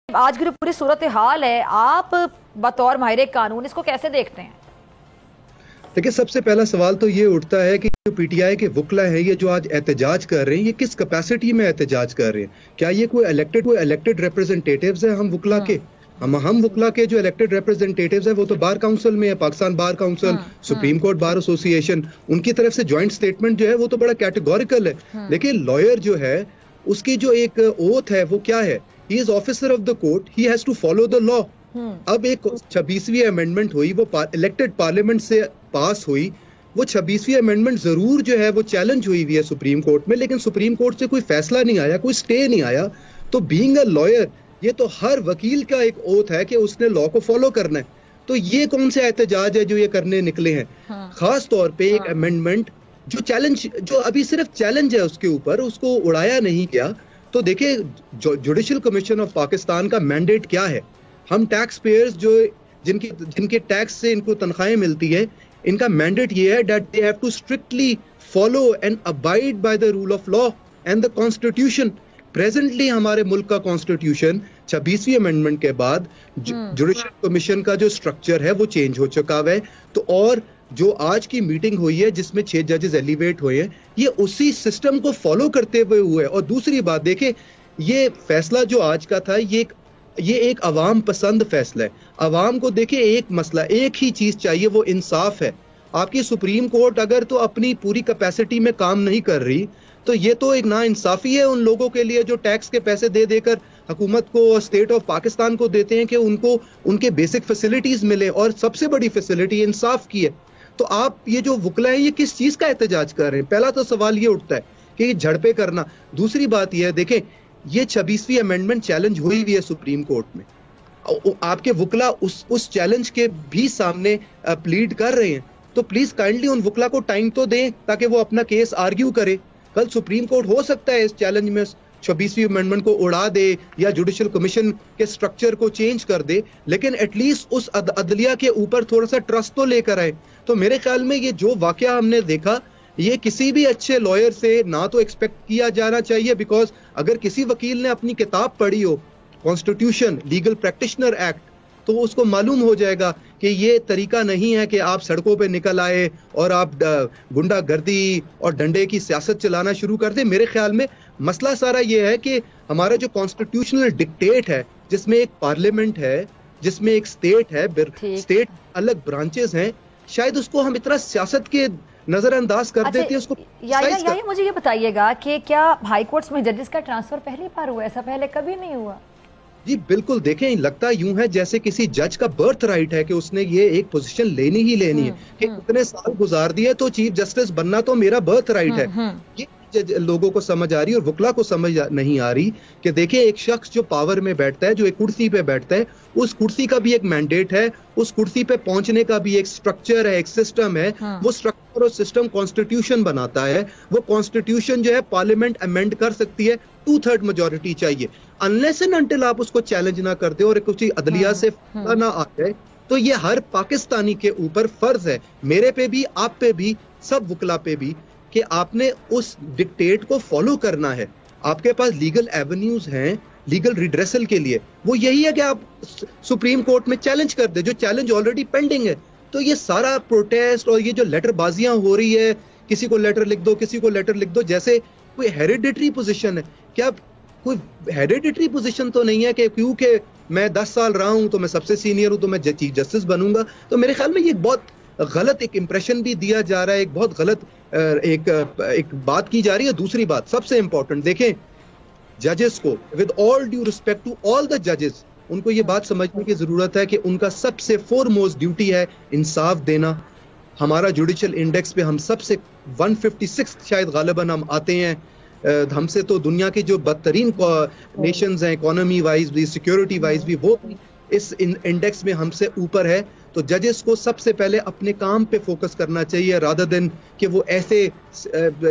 آج کی جو پوری صورتحال ہے، آپ بطور ماہر قانون اس کو کیسے دیکھتے ہیں؟ دیکھیں، سب سے پہلا سوال تو یہ اٹھتا ہے کہ جو پی ٹی آئی کے وکلا ہیں، یہ جو آج احتجاج کر رہے ہیں، یہ کس کیپیسٹی میں احتجاج کر رہے ہیں؟ کیا یہ کوئی الیکٹڈ ریپرزنٹیٹیوز ہیں ہم وکلا کے؟ ہم وکلا کے جو الیکٹڈ ریپرزنٹیٹیوز ہیں وہ تو بار کاؤنسل میں ہے، پاکستان بار کاؤنسل، سپریم کورٹ بار ایسوسی ایشن، ان کی طرف سے جوائنٹ سٹیٹمنٹ جو ہے وہ تو بڑا کیٹیگوریکل ہے۔ لیکن لائر جو ہے اس کی جو ایک اوتھ ہے وہ کیا ہے؟ He is officer of the court, he has to follow the law. اب ایک 26ویں امینڈمنٹ ہوئی، وہ الیکٹڈ پارلیمنٹ سے پاس ہوئی، وہ 26ویں امینڈمنٹ ضرور جو ہے وہ چیلنج ہوئی ہے سپریم کورٹ میں، لیکن سپریم کورٹ سے کوئی فیصلہ نہیں آیا، کوئی سٹے نہیں آیا۔ تو بینگ اے لائر، یہ تو ہر وکیل کا ایک اوتھ ہے کہ اس نے لا کو فالو کرنا ہے۔ تو یہ کون سے احتجاج ہے جو یہ کرنے نکلے ہیں؟ خاص طور پہ ایک امینڈمنٹ جو ابھی صرف چیلنج ہے اس کے اوپر، اس کو اڑایا نہیں گیا۔ تو دیکھیں، جوڈیشل کمیشن آف پاکستان کا مینڈیٹ کیا ہے؟ ہم ٹیکس پیئرز جو جن کے ٹیکس سے ان کو تنخواہیں ملتی ہیں، ان کا مینڈیٹ یہ ہے that they have to strictly follow and abide by the rule of law and the constitution۔ Presently ہمارے ملک کا کانسٹیٹیوشن 26ویں امینڈمنٹ کے بعد جوڈیشل کمیشن کا جو سٹرکچر ہے وہ چینج ہو چکا ہے۔ تو اور جو آج کی میٹنگ ہوئی ہے جس میں 6 ججز ایلیویٹ ہوئے ہیں، یہ اسی سسٹم کو فالو کرتے ہوئے اور دوسری بات دیکھیں، یہ فیصلہ جو آج کا تھا یہ ایک عوام پسند فیصلہ ہے۔ عوام کو دیکھیں ایک مسئلہ، ایک ہی چیز چاہیے، وہ انصاف ہے۔ آپ کی سپریم کورٹ اگر تو اپنی پوری کیپیسٹی میں کام نہیں کر رہی تو یہ تو ایک نا انصافی ہے ان لوگوں کے لیے جو ٹیکس کے پیسے دے دے کر حکومت کو اور اسٹیٹ آف پاکستان کو دیتے ہیں کہ ان کو ان کے بیسک فیسلٹیز ملے، اور سب سے بڑی فیسلٹی انصاف کی ہے۔ تو آپ یہ جو وکلا ہیں یہ کس چیز کا احتجاج کر رہے ہیں؟ پہلا تو سوال یہ اٹھتا ہے کہ یہ جھڑپیں کرنا۔ دوسری بات یہ ہے، دیکھیں یہ 26ویں امینڈمنٹ چیلنج ہوئی ہوئی ہے سپریم کورٹ میں، آپ کے وکلا اس چیلنج کے بھی سامنے پلیڈ کر رہے ہیں، تو پلیز کائنڈلی ان وکلا کو ٹائم تو دیں تاکہ وہ اپنا کیس آرگیو کرے۔ کل سپریم کورٹ ہو سکتا ہے اس چیلنج میں 26ویں امینڈمنٹ کو اڑا دے یا جوڈیشل کمیشن کے سٹرکچر کو چینج کر دے، لیکن ایٹ لیسٹ اس عدلیہ کے اوپر تھوڑا سا ٹرسٹ تو لے کر آئے۔ تو میرے خیال میں یہ جو واقعہ ہم نے دیکھا، یہ کسی بھی اچھے لائر سے نہ تو ایکسپیکٹ کیا جانا چاہیے، بیکاز اگر کسی وکیل نے اپنی کتاب پڑھی ہو، کانسٹیٹیوشن، لیگل پریکٹیشنر ایکٹ، تو اس کو معلوم ہو جائے گا کہ یہ طریقہ نہیں ہے کہ آپ سڑکوں پہ نکل آئے اور آپ گنڈا گردی اور ڈنڈے کی سیاست چلانا شروع کر دیں۔ میرے خیال میں مسئلہ سارا یہ ہے کہ ہمارا جو کانسٹیٹیوشنل ڈکٹیٹ ہے، جس میں ایک پارلیمنٹ ہے، جس میں ایک اسٹیٹ ہے، اسٹیٹ الگ برانچز ہیں، شاید اس کو ہم اتنا سیاست کے نظر انداز کر دیتے ہیں۔ اس کو مجھے یہ بتائیے گا کہ کیا ہائی کورٹس میں ججز کا ٹرانسفر پہلی بار ہوا؟ ایسا پہلے کبھی نہیں ہوا؟ جی بالکل، دیکھیں لگتا یوں ہے جیسے کسی جج کا برتھ رائٹ ہے کہ اس نے یہ ایک پوزیشن لینی ہی لینی ہے، کہ اتنے سال گزار دیے تو چیف جسٹس بننا تو میرا برتھ رائٹ ہے۔ یہ لوگوں کو سمجھ آ رہی اور وکلا کو سمجھ نہیں آ رہی کہ دیکھیں ایک شخص جو پاور میں بیٹھتا ہے، جو ایک کرسی پہ بیٹھتا ہے، اس کرسی کا بھی ایک مینڈیٹ ہے، اس کرسی پہ پہنچنے کا بھی ایک سٹرکچر ہے، ایک سسٹم ہے۔ وہ سٹرکچر اور سسٹم کانسٹیٹیوشن بناتا ہے۔ وہ کانسٹیٹیوشن جو ہے پارلیمنٹ امینڈ کر سکتی ہے، 2/3 میجورٹی چاہیے۔ انلیس اینڈ انٹل آپ اس کو چیلنج نہ کرتے اور کچھ عدلیہ سے نہ آ جائے، تو یہ ہر پاکستانی کے اوپر فرض ہے، میرے پہ بھی، آپ پہ بھی، سب وکلا پہ بھی، کہ آپ نے اس ڈکٹیٹ کو فالو کرنا ہے۔ آپ کے پاس لیگل ایونیوز ہیں لیگل ریڈریسل کے لیے، وہ یہی ہے کہ آپ سپریم کورٹ میں چیلنج کر دیں، جو چیلنج آلریڈی پینڈنگ ہے۔ تو یہ سارا پروٹیسٹ اور یہ جو لیٹر بازیاں ہو رہی ہے، کسی کو لیٹر لکھ دو، کسی کو لیٹر لکھ دو، جیسے کوئی ہیریڈیٹری پوزیشن ہے۔ کیا کوئی ہیریڈیٹری پوزیشن تو نہیں ہے کہ کیونکہ میں 10 سال رہا ہوں تو میں سب سے سینئر ہوں تو میں چیف جسٹس بنوں گا؟ تو میرے خیال میں یہ بہت غلط ایک امپریشن بھی دیا جا رہا ہے، ایک بہت غلط ایک بات کی جا رہی ہے۔ دوسری بات سب سے امپورٹنٹ، دیکھیں ججز کو with all due respect to all the ججز، ان کو یہ بات سمجھنے کی ضرورت ہے کہ ان کا سب سے فورموسٹ ڈیوٹی ہے انصاف دینا۔ ہمارا جوڈیشل انڈیکس پہ ہم سب سے 156 شاید غالباً ہم آتے ہیں، ہم سے تو دنیا کی جو بدترین نیشنز ہیں اکانومی وائز بھی، سیکیورٹی وائز بھی، وہ اس انڈیکس میں ہم سے اوپر ہے۔ تو ججز کو سب سے پہلے اپنے کام پہ فوکس کرنا چاہیے، رادر دین کہ وہ ایسے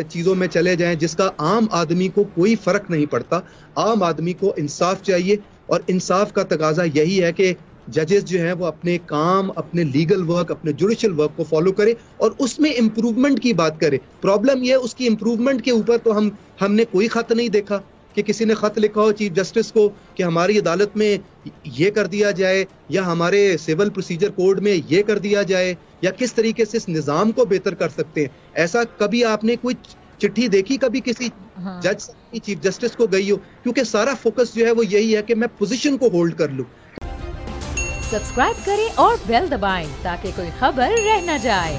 چیزوں میں چلے جائیں جس کا عام آدمی کو کوئی فرق نہیں پڑتا۔ عام آدمی کو انصاف چاہیے، اور انصاف کا تقاضا یہی ہے کہ ججز جو ہیں وہ اپنے کام، اپنے لیگل ورک، اپنے جوڈیشل ورک کو فالو کرے اور اس میں امپروومنٹ کی بات کرے۔ پرابلم یہ ہے اس کی امپروومنٹ کے اوپر تو ہم نے کوئی خط نہیں دیکھا کہ کسی نے خط لکھا ہو چیف جسٹس کو کہ ہماری عدالت میں یہ کر دیا جائے یا ہمارے سول پروسیجر کوڈ میں یہ کر دیا جائے, یا کس طریقے سے اس نظام کو بہتر کر سکتے ہیں. ایسا کبھی آپ نے کوئی چٹھی دیکھی کبھی کسی جج کی چیف جسٹس کو گئی ہو؟ کیونکہ سارا فوکس جو ہے وہ یہی ہے کہ میں پوزیشن کو ہولڈ کر لوں. سبسکرائب کریں اور بیل دبائیں تاکہ کوئی خبر رہ نہ جائے.